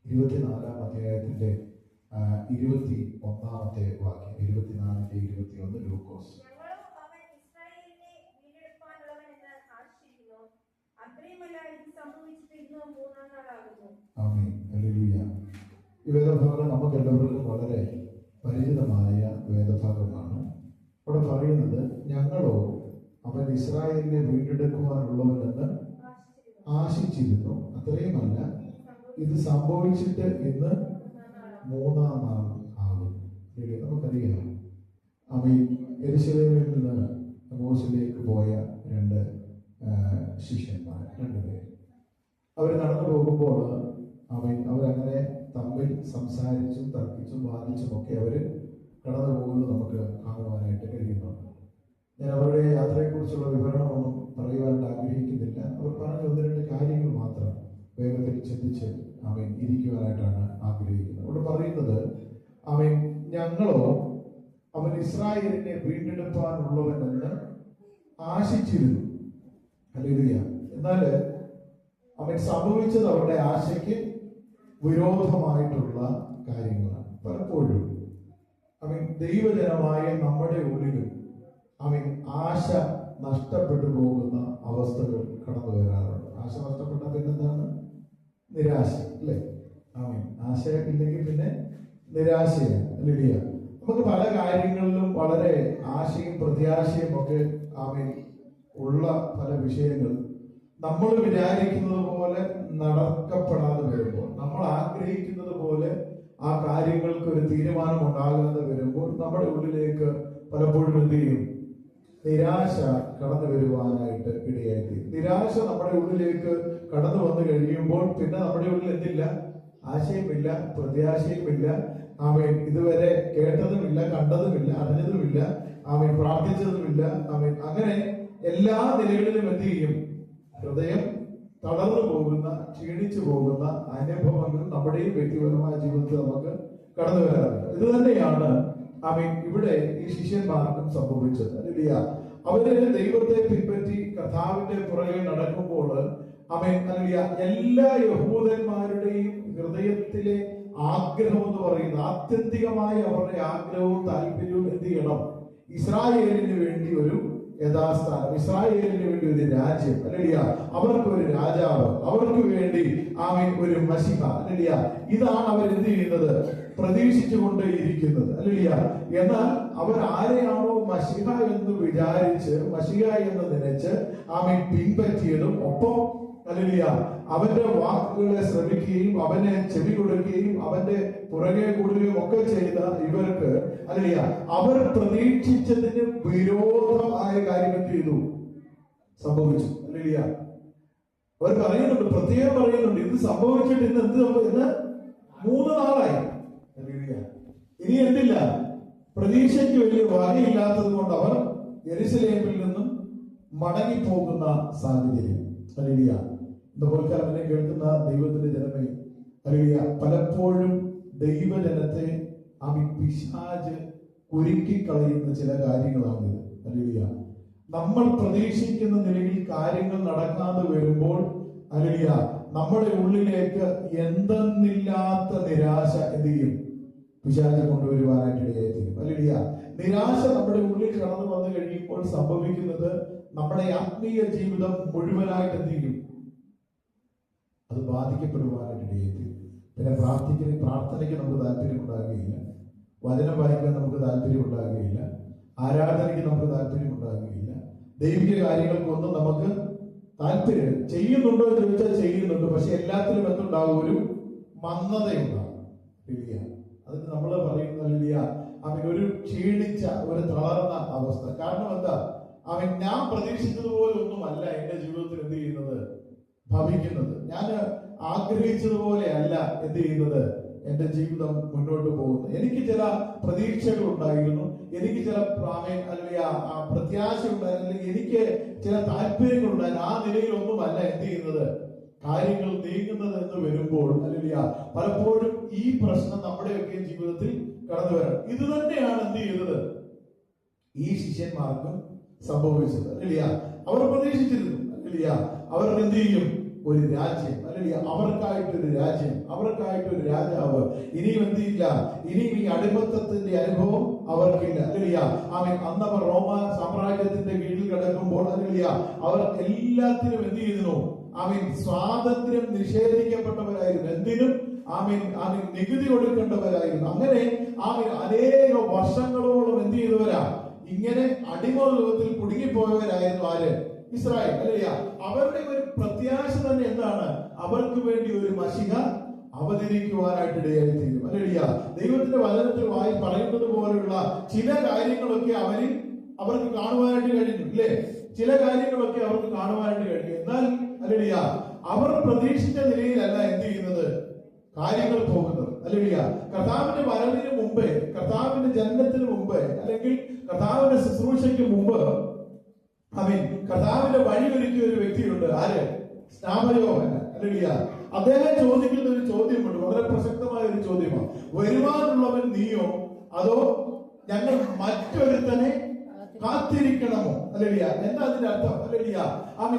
24-ാം അധ്യായത്തിന്റെ 21-ാമത്തെ വാക്യം. 24-21 ലൂക്കോസ്. ആമേൻ. ഹല്ലേലൂയ. ഈ വേദഭാഗം നമുക്ക് എല്ലാവർക്കും വളരെ പരിചിതമായ വേദഭാഗമാണ്. അവിടെ പറയുന്നത്, ഞങ്ങളോ അവൻ ഇസ്രായേലിനെ വീണ്ടെടുക്കുവാനുള്ളവനെന്ന് ആശിച്ചിരുന്നു, അത്രയുമല്ല ഇത് സംഭവിച്ചിട്ട് ഇന്ന് 3-ാം നാൾ ആകും. നമുക്കറിയാം, അവൻ യെരൂശലേമിൽ നിന്ന് എമ്മോസിലേക്ക് പോയ 2 ശിഷ്യന്മാർ, 2 പേർ. അവർ നടന്നു പോകുമ്പോൾ അവരങ്ങനെ തമ്മിൽ സംസാരിച്ചും തർക്കിച്ചും വാദിച്ചും ഒക്കെ അവര് കടന്നു പോകുന്നത് നമുക്ക് കാണുവാനായിട്ട് കഴിയുന്നുണ്ട്. ഞാൻ അവരുടെ യാത്രയെക്കുറിച്ചുള്ള വിവരണമൊന്നും പറയുവാനായിട്ട് ആഗ്രഹിക്കുന്നില്ല. അവർ പറഞ്ഞ 1-2 കാര്യങ്ങൾ മാത്രം വേഗത്തിൽ ചിന്തിച്ച് ഇരിക്കുവാനായിട്ടാണ് ആഗ്രഹിക്കുന്നത്. അവിടെ പറയുന്നത്, ഞങ്ങളോ അവൻ ഇസ്രായേലിനെ വീണ്ടെടുപ്പാനുള്ളവനെന്ന് ആശിച്ചിരുന്നു. ഹല്ലേലൂയ. എന്നാൽ അവൻ സംഭവിച്ചത് അവരുടെ ആശയ്ക്ക് വിരോധമായിട്ടുള്ള കാര്യങ്ങളാണ്. പലപ്പോഴും ദൈവജനമായ നമ്മുടെ ഉള്ളിലും ആശ നഷ്ടപ്പെട്ടു പോകുന്ന അവസ്ഥകൾ കടന്നു വരാറുണ്ട്. ആശ നഷ്ടപ്പെട്ട പിന്നെന്താണ്? നിരാശ, അല്ലേ? ആശ ഇല്ലെങ്കിൽ പിന്നെ നിരാശയാണ്. ഹല്ലേലൂയ. നമുക്ക് പല കാര്യങ്ങളിലും വളരെ ആശയും പ്രത്യാശയും ഒക്കെ ഉള്ള പല വിഷയങ്ങൾ നമ്മൾ വിചാരിക്കുന്നത് പോലെ നടക്കപ്പെടാതെ വരുമ്പോൾ, നമ്മൾ ആഗ്രഹിക്കുന്നത് പോലെ ആ കാര്യങ്ങൾക്ക് ഒരു തീരുമാനം ഉണ്ടാകാതെ വരുമ്പോൾ നമ്മുടെ ഉള്ളിലേക്ക് പലപ്പോഴും എന്ത് ചെയ്യും? നിരാശ കടന്നു വരുവാനായിട്ട് ഇടയായിത്തീരും. നിരാശ നമ്മുടെ ഉള്ളിലേക്ക് കടന്നു വന്നു കഴിയുമ്പോൾ പിന്നെ നമ്മുടെ ഉള്ളിൽ എന്തില്ല? ആശയമില്ല, പ്രത്യാശയുമില്ല. ഇതുവരെ കേട്ടതുമില്ല, കണ്ടതുമില്ല, അറിഞ്ഞതുമില്ല, പ്രാർത്ഥിച്ചതുമില്ല. അങ്ങനെ എല്ലാ നിലകളിലും എന്ത് ചെയ്യും? ഹൃദയം തളർന്നു പോകുന്ന, ക്ഷീണിച്ചു പോകുന്ന അനുഭവങ്ങൾ നമ്മുടെയും വ്യക്തിപരമായ ജീവിതത്തിൽ നമുക്ക് കടന്നു വരാറുണ്ട്. ഇത് തന്നെയാണ് ഇവിടെ ഈ ശിഷ്യന്മാർക്കും സംഭവിച്ചത്. അല്ലിയ, അവര് ദൈവത്തെ പിൻപറ്റി കർത്താവിന്റെ പുറകെ നടക്കുമ്പോൾ അല്ലിയ, എല്ലാ യഹൂദന്മാരുടെയും ഹൃദയത്തിലെ ആഗ്രഹം എന്ന് പറയുന്നത്, ആത്യന്തികമായ അവരുടെ ആഗ്രഹവും താല്പര്യവും എന്ത് ചെയ്യണം? ഇസ്രായേലിന് വേണ്ടി ഒരു യഥാസ്ഥാനം, ഇസ്രായേലിന് വേണ്ടി ഒരു രാജ്യം, അല്ലിയ, അവർക്ക് ഒരു രാജാവ്, അവർക്ക് വേണ്ടി ഒരു മശിഹ, അല്ലിയ, ഇതാണ് അവർ എന്ത് ചെയ്യുന്നത്? പ്രതീക്ഷിച്ചുകൊണ്ടേയിരിക്കുന്നത്, അല്ലിയ. എന്നാൽ അവർ ആരെയാണോ മശിഹ എന്ന് വിചാരിച്ച്, മശിഹ എന്ന് നനച്ച് പിൻപറ്റിയതും, ഒപ്പം അല്ലിയ അവന്റെ വാക്കുകളെ ശ്രമിക്കുകയും അവനെ ചെവി കൊടുക്കുകയും അവന്റെ പുറകെ കൂടുകയും ഒക്കെ ചെയ്ത ഇവർക്ക്, അല്ലിയ, അവർ പ്രതീക്ഷിച്ചതിന് വിരോധമായ കാര്യം ചെയ്തു, സംഭവിച്ചു. അല്ലിയ, അവർ പറയുന്നുണ്ട്, പ്രത്യേകം പറയുന്നുണ്ട്, ഇത് സംഭവിച്ചിട്ട് ഇന്ന് എന്ത് സംഭവിച്ചു? 3 നാളായി. ഇനി എന്തില്ല? പ്രതീക്ഷയ്ക്ക് വലിയ വകയില്ലാത്തത് കൊണ്ട് അവർ യെരൂശലേമിൽ നിന്നും മടങ്ങിപ്പോകുന്ന സാഹചര്യം. ഹല്ലേലൂയ. ഇതുപോലെ അതിനെ കേൾക്കുന്ന ദൈവത്തിന്റെ ജനമേ, ഹല്ലേലൂയ, പലപ്പോഴും ദൈവജനത്തെ പിശാച് കുരുക്കിക്കളയുന്ന ചില കാര്യങ്ങളാണിത്. ഹല്ലേലൂയ. നമ്മൾ പ്രതീക്ഷിക്കുന്ന നിലയിൽ കാര്യങ്ങൾ നടക്കാതെ വരുമ്പോൾ, ഹല്ലേലൂയ, നമ്മുടെ ഉള്ളിലേക്ക് എന്തെന്നില്ലാത്ത നിരാശ എന്ത് ചെയ്യും? പിശാച് കൊണ്ടുവരുവാനായിട്ട് ഇടയായിത്തീരും. ഹല്ലേലൂയ. നിരാശ നമ്മുടെ ഉള്ളിൽ കടന്നു വന്നു കഴിയുമ്പോൾ സംഭവിക്കുന്നത്, നമ്മുടെ ആത്മീയ ജീവിതം മുഴുവനായിട്ട് എന്ത് ചെയ്യും? അത് ബാധിക്കപ്പെടുവാനായിട്ട് ഇടയായിത്തീരും. പിന്നെ പ്രാർത്ഥനയ്ക്ക് നമുക്ക് താല്പര്യം ഉണ്ടാകുകയില്ല, വചനം വായിക്കാൻ നമുക്ക് താല്പര്യം ഉണ്ടാകുകയില്ല, ആരാധനയ്ക്ക് നമുക്ക് താല്പര്യം ഉണ്ടാകുകയില്ല, ദൈവിക കാര്യങ്ങൾക്കൊന്നും നമുക്ക് താല്പര്യം. ചെയ്യുന്നുണ്ടോ എന്ന് ചോദിച്ചാൽ ചെയ്യുന്നുണ്ട്, പക്ഷെ എല്ലാത്തിലും എന്തുണ്ടാകും? ഒരു മന്ദതയുണ്ടാകും. അതിന് നമ്മൾ പറയുന്നില്ല, ഒരു ക്ഷീണിച്ച, ഒരു തളർന്ന അവസ്ഥ. കാരണം എന്താ? ഞാൻ പ്രതീക്ഷിച്ചതുപോലെ ഒന്നുമല്ല എന്റെ ജീവിതത്തിൽ എന്ത് ചെയ്യുന്നത്, ഭവിക്കുന്നത്. ഞാൻ ആഗ്രഹിച്ചതുപോലെ അല്ല എന്ത് ചെയ്യുന്നത്, എന്റെ ജീവിതം മുന്നോട്ട് പോകുന്നത്. എനിക്ക് ചില പ്രതീക്ഷകൾ ഉണ്ടായിരുന്നു, എനിക്ക് ചില പ്രത്യാശ ഉണ്ടായിരുന്നു, എനിക്ക് ചില താല്പര്യങ്ങൾ ഉണ്ടായിരുന്നു. ആ നിലയിലൊന്നുമല്ല എന്ത് ചെയ്യുന്നത്, കാര്യങ്ങൾ നീങ്ങുന്നത് എന്ന് വരുമ്പോൾ, അല്ലെങ്കിൽ പലപ്പോഴും ഈ പ്രശ്നം നമ്മുടെയൊക്കെ ജീവിതത്തിൽ കടന്നു വരാം. ഇത് തന്നെയാണ് എന്ത് ചെയ്തത്? ഈ ശിഷ്യന്മാർക്കും സംഭവിച്ചത്. അല്ലിയ, അവർ പ്രതീക്ഷിച്ചിരുന്നു. അല്ലിയ, അവർ എന്ത് ചെയ്യും? ഒരു രാജ്യം, അല്ലെങ്കിൽ അവർക്കായിട്ടൊരു രാജ്യം, അവർക്കായിട്ടൊരു രാജാവ്. ഇനിയും എന്തില്ല, ഇനിയും ഈ അടിമത്തത്തിന്റെ അനുഭവം അവർക്കില്ല. അല്ലെങ്കിൽ അന്നവർ റോമ സാമ്രാജ്യത്തിന്റെ കീഴിൽ കിടക്കുമ്പോൾ അല്ലെങ്കിൽ അവർ എല്ലാത്തിനും എന്ത് ചെയ്യുന്നു, സ്വാതന്ത്ര്യം നിഷേധിക്കപ്പെട്ടവരായിരുന്നു. എന്തിനും നികുതി കൊടുക്കേണ്ടവരായിരുന്നു. അങ്ങനെ അനേക വർഷങ്ങളോളം എന്ത് ചെയ്തവരാ, ഇങ്ങനെ അടിമത്തിൽ കുടുങ്ങിപ്പോയവരായിരുന്നു ആര്? ഇസ്രായേൽ. അല്ലയ്യ, അവരുടെ ഒരു പ്രത്യാശ തന്നെ എന്താണ്? അവർക്ക് വേണ്ടി ഒരു മശിഹ അവതരിക്കുവാനായിട്ട് ഇടയായി തീരും. അല്ലയ്യ, ദൈവത്തിന്റെ വചനത്തിൽ പറയുന്നത് പോലെയുള്ള ചില കാര്യങ്ങളൊക്കെ അവർക്ക് കാണുവാനായിട്ട് കഴിഞ്ഞു, ഇല്ലേ? ചില കാര്യങ്ങളൊക്കെ അവർക്ക് കാണുവാനായിട്ട് കഴിഞ്ഞു. എന്നാൽ അല്ലയ്യ, അവർ പ്രതീക്ഷിച്ച നിലയിലല്ല എന്ത് ചെയ്യുന്നത്, കാര്യങ്ങൾ പോകുന്നത്. അല്ലയ്യ, കർത്താവിന്റെ വരവിന് മുമ്പ്, കർത്താവിന്റെ ജനനത്തിന് മുമ്പ്, അല്ലെങ്കിൽ കർത്താവിന്റെ ശുശ്രൂഷയ്ക്ക് മുമ്പ് കർത്താവിന്റെ വഴിയൊരുക്കിയ ഒരു വ്യക്തിയുണ്ട്. ആര്? സ്നാപയോഹന്നാൻ. അല്ലയ്യ, അദ്ദേഹം ചോദിക്കുന്ന ഒരു ചോദ്യമുണ്ട്, വളരെ പ്രസക്തമായ ഒരു ചോദ്യമാണ്. വരുവാനുള്ളവൻ നീയോ, അതോ ഞങ്ങൾ മറ്റൊരുത്തനെ കാത്തിരിക്കണമോ? അല്ലയ്യ, എന്താ അതിന്റെ അർത്ഥം? അല്ലയ്യ,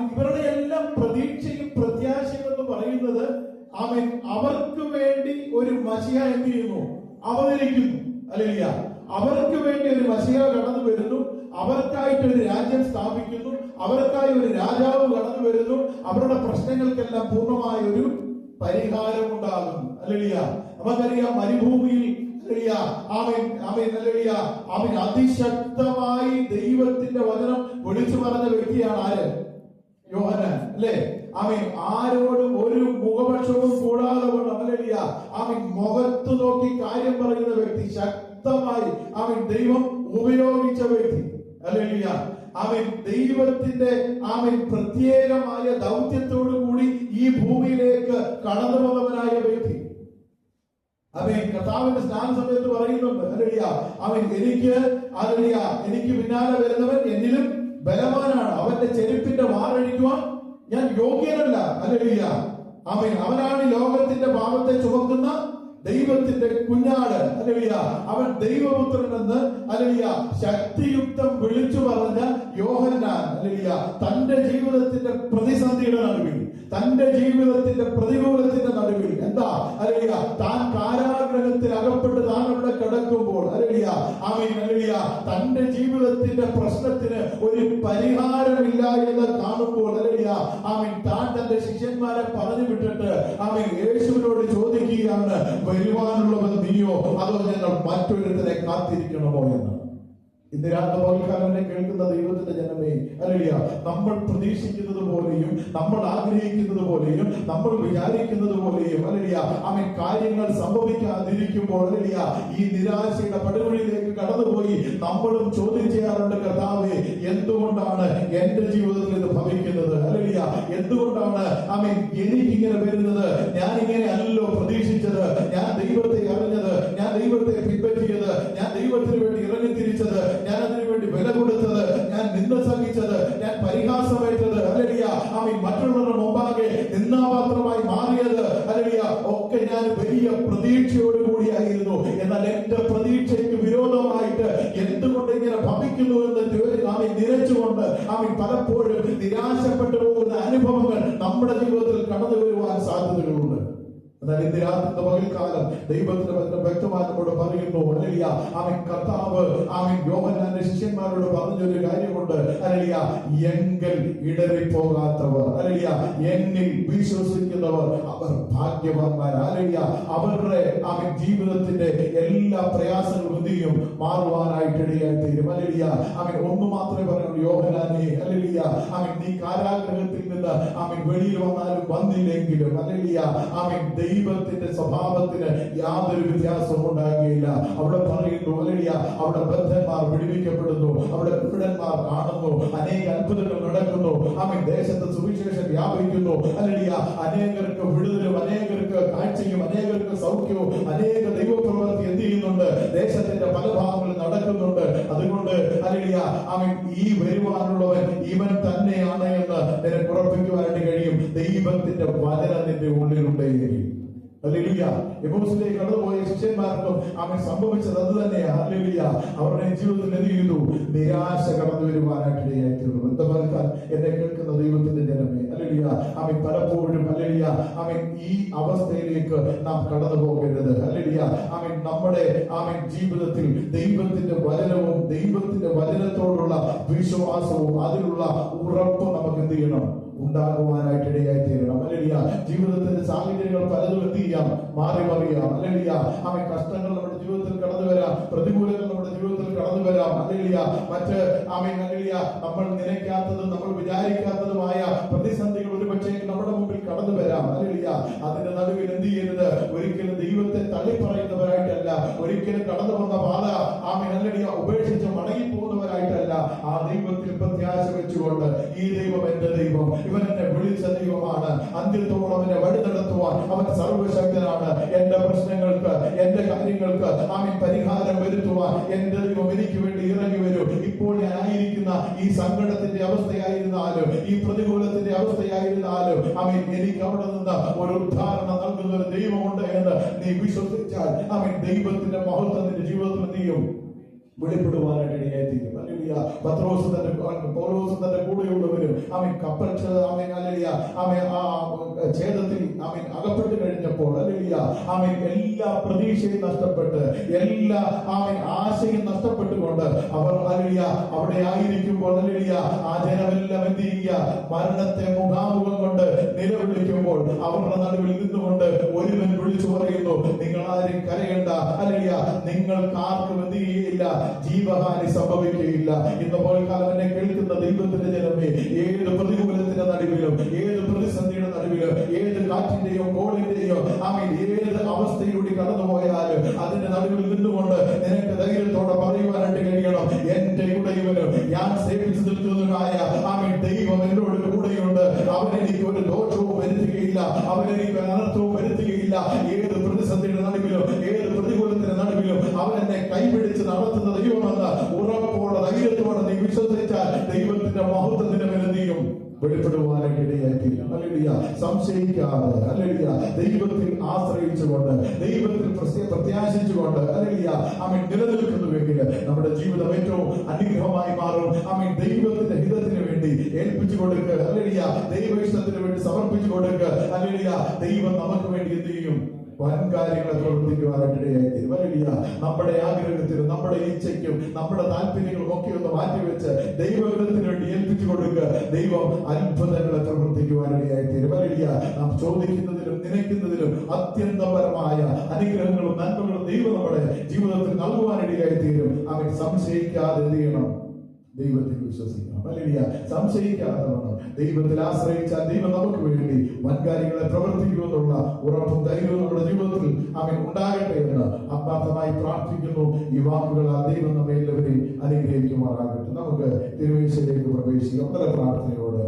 ഇവരുടെ എല്ലാം പ്രതീക്ഷയും പ്രത്യാശയും എന്ന് പറയുന്നത് അവർക്ക് വേണ്ടി ഒരു മശിഹ എന്ത് ചെയ്യുന്നു, അവതരിക്കുന്നു. അല്ലയ്യ, അവർക്ക് വേണ്ടി ഒരു മശിഹ കടന്നു വരുന്നു, അവർക്കായിട്ട് ഒരു രാജ്യം സ്ഥാപിക്കുന്നു, അവർക്കായി ഒരു രാജാവ് കടന്നു വരുന്നു, അവരുടെ പ്രശ്നങ്ങൾക്കെല്ലാം പൂർണ്ണമായ ഒരു പരിഹാരം ഉണ്ടാകുന്നു. അല്ലയ്യ, നമുക്കറിയാം മരുഭൂമിയിൽ അതിശക്തമായി ദൈവത്തിന്റെ വചനം വിളിച്ചു പറഞ്ഞ വ്യക്തിയാണ് ആര്? യോഹന്നാൻ. അല്ലേ? ആരോടും ഒരു മുഖപക്ഷവും കൂടാതെ മുഖത്ത് നോക്കി കാര്യം പറയുന്ന വ്യക്തി, ശക്തമായി ദൈവം ഉപയോഗിച്ച വ്യക്തി. അല്ലേലൂയ. ദൈവത്തിന്റെ പ്രത്യേകമായ ദൗത്യത്തോടു കൂടി ഈ ഭൂമിയിലേക്ക് കടന്നു വന്നവനായ വ്യക്തി. കർത്താവിന്റെ സ്നാന സമയത്ത് പറയുന്നുണ്ട്, എനിക്ക് പിന്നാലെ വരുന്നവൻ എന്നിലും ബലവാനാണ്, അവന്റെ ചെരുപ്പിന്റെ വാറഴിക്കുവാൻ ഞാൻ യോഗ്യനല്ല. അല്ലേലൂയ. അവനാണ് ലോകത്തിന്റെ പാപത്തെ ചുമക്കുന്ന ദൈവത്തിന്റെ കുഞ്ഞാട്. അല്ലേലൂയ. അവൻ ദൈവപുത്രൻ എന്ന് ശക്തിയുക്തം വിളിച്ചു പറഞ്ഞ യോഹന്നാൻ തന്റെ ജീവിതത്തിന്റെ പ്രതിസന്ധിയുടെ നടുവിൽ, തന്റെ ജീവിതത്തിന്റെ പ്രതികൂലത്തിന്റെ നടുവിൽ എന്താ താൻ കാരാഗ്രഹത്തിൽ അകപ്പെട്ട് താൻ അവിടെ കിടക്കുമ്പോൾ തന്റെ ജീവിതത്തിന്റെ പ്രശ്നത്തിന് ഒരു പരിഹാരമില്ല എന്ന് കാണുമ്പോൾ താൻ തന്റെ ശിഷ്യന്മാരെ പറഞ്ഞു വിട്ടിട്ട് യേശുവിനോട് ചോദിക്കുകയാണ്, വരുവാനുള്ളവൻ നീയോ അതോ ഞങ്ങൾ മറ്റൊരുത്തരെ കാത്തിരിക്കണമോ എന്ന്. ഇന്ന് രാത്രികാലം കേൾക്കുന്ന ദൈവത്തിന്റെ ജനമേ, നമ്മൾ പ്രതീക്ഷിക്കുന്നത് പോലെയും നമ്മൾ ആഗ്രഹിക്കുന്നത് പോലെയും നമ്മൾ വിചാരിക്കുന്നത് പോലെയും കാര്യങ്ങൾ സംഭവിക്കാതിരിക്കുമ്പോൾ ഈ നിരാശയുടെ പടുകുഴിയിലേക്ക് കടന്നുപോയി നമ്മളും ചോദ്യം ചെയ്യാറുണ്ട്, കർത്താവേ എന്തുകൊണ്ടാണ് എന്റെ ജീവിതത്തിൽ ഇത് ഭവിക്കുന്നത്? എന്തുകൊണ്ടാണ് എനിക്കിങ്ങനെ വരുന്നത്? ഞാൻ ഇങ്ങനെ അല്ലല്ലോ പ്രതീക്ഷിച്ചത്, ഞാൻ ദൈവത്തെ അറിഞ്ഞത്, ഞാൻ ദൈവത്തെ പിൻപറ്റിയത്, ഞാൻ ദൈവത്തിന് വേണ്ടി ഇറങ്ങിത്തിരിച്ചത്, ഞാൻ അതിനു വേണ്ടി വില കൊടുത്തത്, ഞാൻ നിന്ന സഹിച്ചത്, ഞാൻ പരിഹാസമേറ്റത്, മറ്റുള്ളവരുടെ മുമ്പാകെ നിന്നാപാത്രമായി മാറിയത്, ഒക്കെ ഞാൻ വലിയ പ്രതീക്ഷയോട് കൂടിയായിരുന്നു. എന്നാൽ എന്റെ പ്രതീക്ഷയ്ക്ക് വിരോധമായിട്ട് എന്തുകൊണ്ട് ഇങ്ങനെ ഭവിക്കുന്നു എന്ന് നിരച്ചുകൊണ്ട് പലപ്പോഴും നിരാശപ്പെട്ടു പോകുന്ന അനുഭവങ്ങൾ നമ്മുടെ ജീവിതത്തിൽ കടന്നു വരുവാൻ സാധ്യതകളുണ്ട്. എന്നാൽ ഇന്ന് രാത്രി പകൽക്കാലം ദൈവത്തിന്റെ വചനം വ്യക്തമായി നമ്മോട് പറയുന്നു, കർത്താവ് യോഹന്നാന്റെ ശിഷ്യന്മാരോട് പറഞ്ഞൊരു കാര്യമുണ്ട്, എങ്കിൽ ഇടറിപ്പോകാത്തവർ, എന്നിൽ വിശ്വസിക്കുന്നവർ അവർ ഭാഗ്യവാന്മാർ. അവരുടെ ജീവിതത്തിന്റെ എല്ലാ പ്രയാസങ്ങളും എന്ത് ചെയ്യും? മാറുവാനായിട്ട് ഇടയായി തീരും. ഒന്ന് മാത്രമേ പറയുള്ളൂ, യോഹന്നാനെ നീ കാരാഗ്രഹത്തിൽ നിന്ന് വെളിയിൽ വന്നാലും വന്നില്ലെങ്കിലും ദൈവത്തിന്റെ സ്വഭാവത്തിന് യാതൊരു വ്യത്യാസവും ഉണ്ടാകുകയില്ല. അവിടെ പറയുന്നു, അവിടെ ബദ്ധന്മാർ വിടുവിക്കപ്പെടുന്നു, അവിടെ കുരുടന്മാർ കാണുന്നു, അനേക അത്ഭുതങ്ങൾ നടക്കുന്നു, ദേശത്ത് സുവിശേഷം വ്യാപിക്കുന്നു, അനേകർക്ക് വിടുതലും അനേകർക്ക് കാഴ്ചയും അനേകർക്ക് സൗഖ്യവും അനേക ദൈവപ്രവൃത്തി എന്ത് ചെയ്യുന്നുണ്ട്? ദേശത്തിന്റെ പല ഭാഗങ്ങളിൽ നടക്കുന്നുണ്ട്. അതുകൊണ്ട് ഈ വരുവാനുള്ളവൻ ഇവൻ തന്നെയാണ് എന്ന് നിനക്ക് ഉറപ്പിക്കുവാനായിട്ട് കഴിയും. ദൈവത്തിന്റെ വചനം നിന്റെ ഉള്ളിലുണ്ടെങ്കിൽ. ഹല്ലേലൂയ. എമൗസിലേക്ക് കടന്നുപോയ ശിഷ്യന്മാർക്കും ആമേൻ സംഭവിച്ചത് അത് തന്നെയാണ്. ഹല്ലേലൂയ. അവരുടെ ജീവിതത്തിൽ എന്ത് ചെയ്തു? നിരാശ കടന്നു വരുവാനായിട്ട് ഇടയായിത്തീർന്നു. എന്താ പറഞ്ഞാൽ എന്നെ കേൾക്കുന്ന ദൈവത്തിന്റെ ജനമേ, ഹല്ലേലൂയ, ആമേൻ പലപ്പോഴും ഹല്ലേലൂയ ആമേൻ ഈ അവസ്ഥയിലേക്ക് നാം കടന്നു പോകരുത്. ഹല്ലേലൂയ ആമേൻ നമ്മുടെ ആമേൻ ജീവിതത്തിൽ ദൈവത്തിന്റെ വചനവും ദൈവത്തിന്റെ വചനത്തോടുള്ള വിശ്വാസവും അതിലുള്ള ഉറപ്പും നമുക്ക് എന്ത് ചെയ്യണം? ഉണ്ടാകുവാനായിട്ട് ഇടയായി തീരണം. ഹല്ലേലൂയ. ജീവിതത്തിന്റെ സാഹചര്യങ്ങൾ പലതും എന്ത് ചെയ്യാം? മാറി മറിയാം. ഹല്ലേലൂയ. ആമേൻ കഷ്ടങ്ങൾ നമ്മുടെ ജീവിതത്തിൽ കടന്നു വരാം, പ്രതികൂലങ്ങൾ നമ്മുടെ ജീവിതത്തിൽ കടന്നു വരാം. ഹല്ലേലൂയ. മറ്റ് ആമേൻ ഹല്ലേലൂയ നമ്മൾ നനയ്ക്കാത്തതും നമ്മൾ വിചാരിക്കാത്തതുമായ പ്രതിസന്ധികൾ ഒരുപക്ഷേ നമ്മുടെ മുമ്പിൽ കടന്നു വരാം. ഹല്ലേലൂയ. അതിന്റെ നടുവിൽ എന്ത് ചെയ്യരുത്? ഒരിക്കലും ദൈവത്തെ തള്ളിപ്പറയുന്നവരായിട്ടല്ല, ഒരിക്കലും കടന്നു വന്ന പാത ആമേൻ ഹല്ലേലൂയ ഉപേക്ഷിച്ച് മടങ്ങി പോകുന്നവരായിട്ടല്ല, ആ ദൈവത്തിൽ പ്രത്യാശ വെച്ചുകൊണ്ട് ഈ ദൈവം എന്റെ ദൈവം, ഇവൻ എന്നെ വിളിച്ച ദൈവമാണ്, അന്ത്യത്തോളം എന്നെ വഴി നടത്തുവാൻ അവൻ സർവശക്തനാണ്, എന്റെ പ്രശ്നങ്ങൾക്ക് എന്റെ കാര്യങ്ങൾക്ക് ആമേൻ പരിഹാരം വരുത്തുവാൻ എന്റെ ദൈവം എനിക്ക് വേണ്ടി ഇറങ്ങി വരും. ഇപ്പോൾ ഞാൻ ആയിരിക്കുന്ന ഈ സങ്കടത്തിന്റെ അവസ്ഥയായിരുന്നാലും ഈ പ്രതികൂലത്തിന്റെ അവസ്ഥയായിരുന്നാലും ആമേൻ എനിക്ക് അവിടെ നിന്ന് ഒരു ഉദ്ധാരണം നൽകുന്ന ഒരു ദൈവമുണ്ട് എന്ന് നീ വിശ്വസിച്ചാൽ ആമേൻ ദൈവത്തിന്റെ മഹത്വം നിന്റെ ജീവിതത്തിൽ നീയും വെളിപ്പെടുവാനായിട്ട് ഇടയായിത്തീരും. ഹല്ലേലൂയ. പത്രോസ് തന്റെ പൗലോസ് തന്റെ കൂടെയുള്ളവരും ആമേൻ കപ്പൽ ആമേൻ ഹല്ലേലൂയ ആമേൻ ആ ഛേദത്തിൽ ആമേൻ അകപ്പെട്ട് കഴിഞ്ഞപ്പോൾ ഹല്ലേലൂയ ആമേൻ എല്ലാ പ്രതീക്ഷയും നഷ്ടപ്പെട്ട് എല്ലാ ആമേൻ ആശയും നഷ്ടപ്പെട്ടുകൊണ്ട് അവർ ഹല്ലേലൂയ അവിടെ ആയിരിക്കുമ്പോൾ ഹല്ലേലൂയ ആ ജനമെല്ലാം എന്ത് ചെയ്യുക? മരണത്തെ മുഖാമുഖം കൊണ്ട് നിലവിളിക്കുമ്പോൾ അവരുടെ നടുവിൽ നിന്നുകൊണ്ട് ഒരുവൻ വിളിച്ചു പറയുന്നു, നിങ്ങൾ ആരും കരയണ്ട, ഹല്ലേലൂയ, നിങ്ങൾക്ക് ആർക്കും എന്ത് ചെയ്യില്ല? ജീവഹാനി സംഭവിക്കുകയില്ല. ഇന്ന് പോൽക്കാലം എന്നെ കേൾക്കുന്ന ദൈവത്തിന്റെ ജനമേ, ഏത് പ്രതികൂലത്തിന്റെ നടുവിലും ഏത് പ്രതിസന്ധിയുടെ നടുവിലും ഏത് കാറ്റിന്റെയോ കോളിന്റെയോ ആമേൻ ഏത് അവസ്ഥയിലൂടെ കടന്നുപോയാലും അതിന്റെ നടുവിൽ നിന്നുകൊണ്ട് നിനക്ക് ധൈര്യത്തോടെ പറയുവാനായിട്ട് കഴിയണം, എന്റെ ഇവിടെയും ഞാൻ സേവിച്ചു നിൽക്കുന്നതായ ആമേൻ ദൈവം എന്നോട് കൂടെയുണ്ട്. അവൻ എനിക്ക് ഒരു ദോഷവും വരുത്തുകയില്ല, അവൻ എനിക്ക് അനർത്ഥവും വരുത്തുകയില്ല. ഏത് പ്രതിസന്ധിയുടെ നടുവിലും ഏത് പ്രതികൂലത്തിന്റെ നടുവിലും അവൻ എന്നെ കൈപിടിച്ച് നടത്തുന്ന ദൈവമെന്ന് ഉറപ്പോടെ ധൈര്യത്തോടെ നീ വിശ്വസിച്ചാൽ ദൈവത്തിന്റെ മഹത്വത്തിന്റെ മേലെയും വെളിപ്പെടുവാനായിട്ട് ഇടയായിത്തീരും. ഹല്ലേലൂയ. സംശയിക്കാതെ ഹല്ലേലൂയ ദൈവത്തിൽ ആശ്രയിച്ചുകൊണ്ട് ദൈവത്തിൽ പ്രത്യാശിച്ചുകൊണ്ട് ഹല്ലേലൂയ ആമേൻ നിലനിൽക്കുന്നുവെങ്കിൽ നമ്മുടെ ജീവിതം ഏറ്റവും അനുഗ്രഹമായി മാറും. ആമേൻ ദൈവത്തിന്റെ ഹിതത്തിന് വേണ്ടി ഏൽപ്പിച്ചു കൊടുക്കുക. ഹല്ലേലൂയ ദൈവ ഇഷ്ടത്തിന് വേണ്ടി സമർപ്പിച്ചു കൊടുക്കുക. ഹല്ലേലൂയ ദൈവം നമുക്ക് വേണ്ടി എന്ത് ചെയ്യും? വൻ കാര്യങ്ങളെ പ്രവർത്തിക്കുവാനായിട്ടിടയായിത്തീരും. ഹല്ലേലൂയ. നമ്മുടെ ആഗ്രഹത്തിനും നമ്മുടെ ഇച്ഛയ്ക്കും നമ്മുടെ താല്പര്യങ്ങളും ഒക്കെ ഒന്ന് മാറ്റിവെച്ച് ദൈവത്തിന് വേണ്ടി ഏൽപ്പിച്ചു കൊടുക്കുക. ദൈവം അത്ഭുതങ്ങളെ പ്രവർത്തിക്കുവാനിടയായിത്തീരും. ഹല്ലേലൂയ. നാം ചോദിക്കുന്നതിലും നനയ്ക്കുന്നതിലും അത്യന്തപരമായ അനുഗ്രഹങ്ങളും നന്മകളും ദൈവം നമ്മുടെ ജീവിതത്തിൽ നൽകുവാനിടയായിത്തീരും. അവൻ സംശയിക്കാതെ എന്ത് ചെയ്യണം? ദൈവത്തിൽ വിശ്വസിക്കണം. ഹല്ലേലൂയ. സംശയിക്കാതെ വേണം. ദൈവത്തിൽ ആശ്രയിച്ചാൽ ദൈവം നമുക്ക് വേണ്ടി വൻകാര്യങ്ങളെ പ്രവർത്തിക്കുമെന്നുള്ള ഉറപ്പും ധൈര്യവും നമ്മുടെ ജീവിതത്തിൽ അവൻ ഉണ്ടാകട്ടെ എന്ന് ആത്മാർത്ഥമായി പ്രാർത്ഥിക്കുന്നു. ഈ വാക്കുകളാൽ ദൈവം നമ്മെ എല്ലാവരെയും അനുഗ്രഹിക്കുമാറാകട്ടെ. നമുക്ക് തിരുവേശയിലേക്ക് പ്രവേശിക്കാം. പ്രാർത്ഥനയോട്